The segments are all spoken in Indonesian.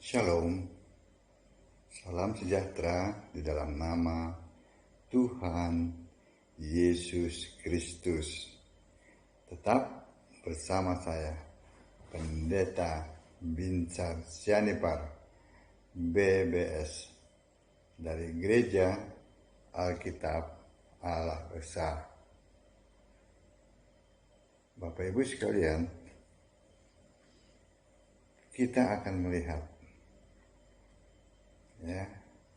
Shalom, salam sejahtera di dalam nama Tuhan Yesus Kristus. Tetap bersama saya, Pendeta Binsar Sianipar, BBS, dari Gereja Alkitab Allah Esa. Bapak Ibu sekalian, kita akan melihat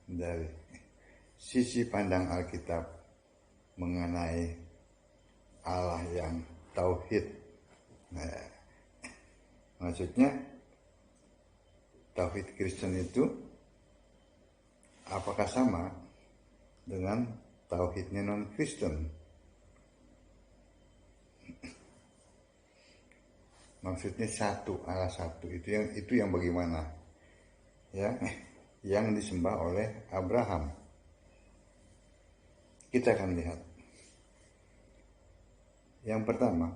dari sisi pandang Alkitab mengenai Allah yang tauhid. Maksudnya tauhid Kristen itu apakah sama dengan tauhidnya non-Kristen? Maksudnya satu, Allah satu. Itu yang bagaimana? Yang disembah oleh Abraham. Kita akan lihat. Yang pertama,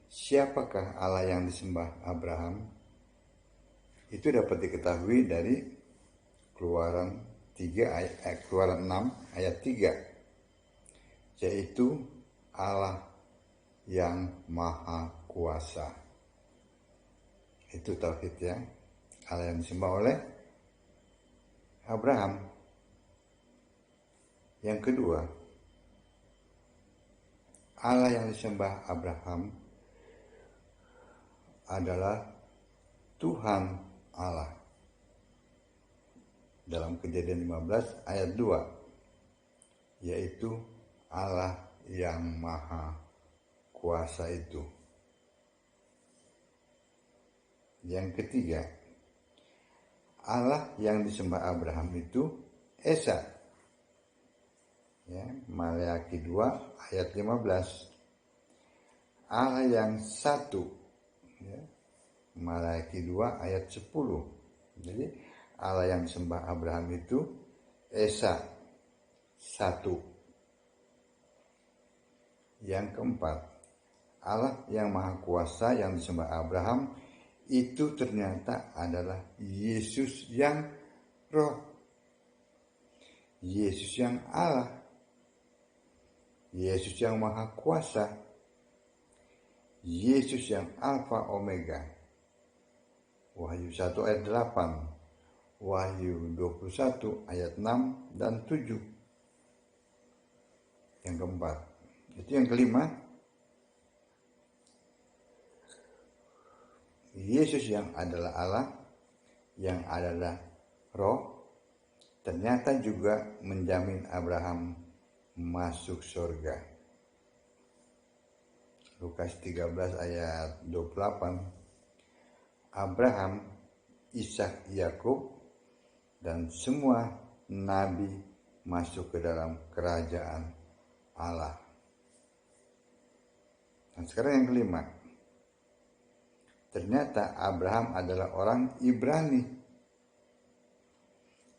siapakah Allah yang disembah Abraham? Itu dapat diketahui dari Keluaran 6 ayat 3, yaitu Allah yang Maha Kuasa. Itu tauhid ya. Allah yang disembah oleh Abraham. Yang kedua, Allah yang disembah Abraham adalah Tuhan Allah. Dalam Kejadian 15 ayat 2, yaitu Allah yang Maha Kuasa itu. Yang ketiga, Allah yang disembah Abraham itu Esa. Maleakhi 2 ayat 15. Allah yang satu. Maleakhi 2 ayat 10. Jadi Allah yang disembah Abraham itu Esa, satu. Yang keempat, Allah yang Maha Kuasa yang disembah Abraham itu ternyata adalah Yesus yang Roh, Yesus yang Allah, Yesus yang Maha Kuasa, Yesus yang Alfa Omega. Wahyu 1 ayat 8, Wahyu 21 ayat 6 dan 7. Yang keempat. Itu yang kelima, Yesus yang adalah Allah, yang adalah Roh, ternyata juga menjamin Abraham masuk surga. Lukas 13 ayat 28, Abraham, Ishak, Yakub, dan semua nabi masuk ke dalam kerajaan Allah. Dan sekarang yang kelima, ternyata Abraham adalah orang Ibrani.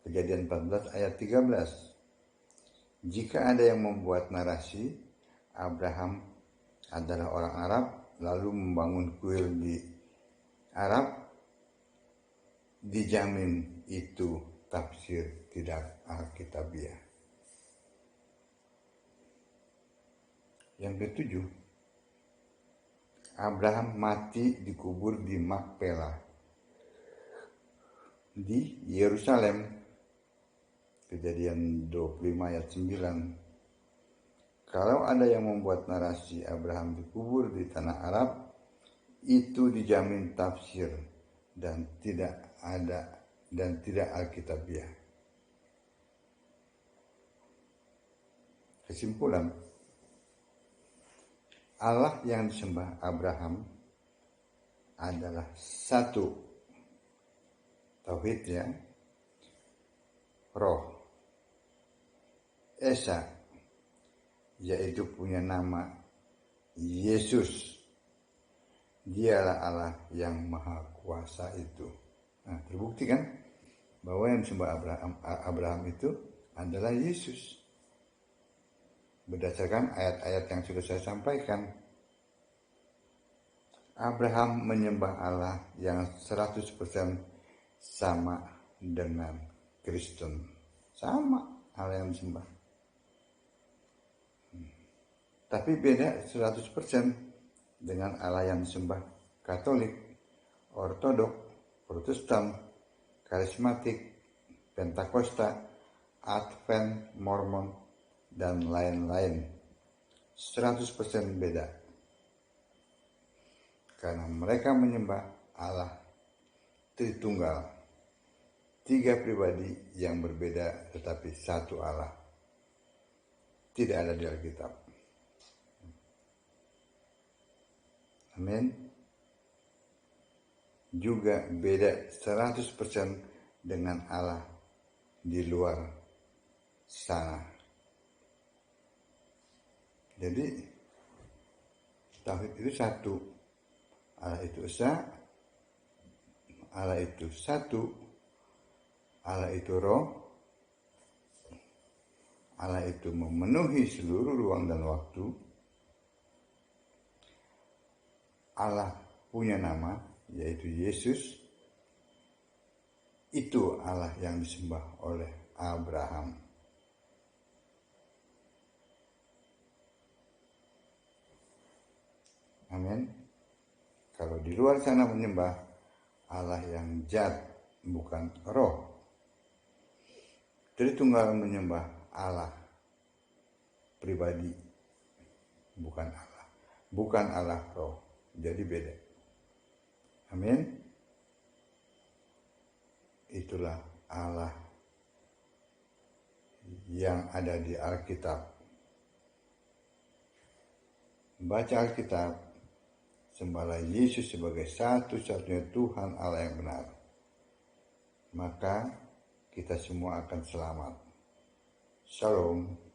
Kejadian 14 ayat 13. Jika ada yang membuat narasi, Abraham adalah orang Arab, lalu membangun kuil di Arab, dijamin itu tafsir tidak alkitabiah. Yang ketujuh, Abraham mati dikubur di Makpela di Yerusalem. Kejadian 25 ayat 9. Kalau ada yang membuat narasi Abraham dikubur di tanah Arab, itu dijamin tafsir dan tidak alkitabiah. Kesimpulan, Allah yang disembah Abraham adalah satu, tauhid ya, Roh, Esa, yaitu punya nama Yesus. Dialah Allah yang Maha Kuasa itu. Nah, terbukti kan bahwa yang disembah Abraham itu adalah Yesus. Berdasarkan ayat-ayat yang sudah saya sampaikan, Abraham menyembah Allah yang 100% sama dengan Kristen. Sama Allah yang disembah. Tapi beda 100% dengan Allah yang disembah Katolik, Ortodok, Protestan, Karismatik, Pentakosta, Advent, Mormon, dan lain-lain. 100% beda. Karena mereka menyembah Allah Tritunggal, 3 pribadi yang berbeda tetapi satu Allah. Tidak ada di Alkitab. Amin. Juga beda 100% dengan Allah di luar sana. Jadi tauhid itu satu. Allah itu esa, Allah itu satu, Allah itu roh, Allah itu memenuhi seluruh ruang dan waktu. Allah punya nama, yaitu Yesus. Itu Allah yang disembah oleh Abraham. Amin. Kalau di luar sana menyembah Allah yang zat, bukan roh. Tritunggal menyembah Allah pribadi, bukan Allah. Bukan Allah roh. Jadi beda. Amin. Itulah Allah yang ada di Alkitab. Baca Alkitab, sembahlah Yesus sebagai satu-satunya Tuhan Allah yang benar. Maka kita semua akan selamat. Shalom.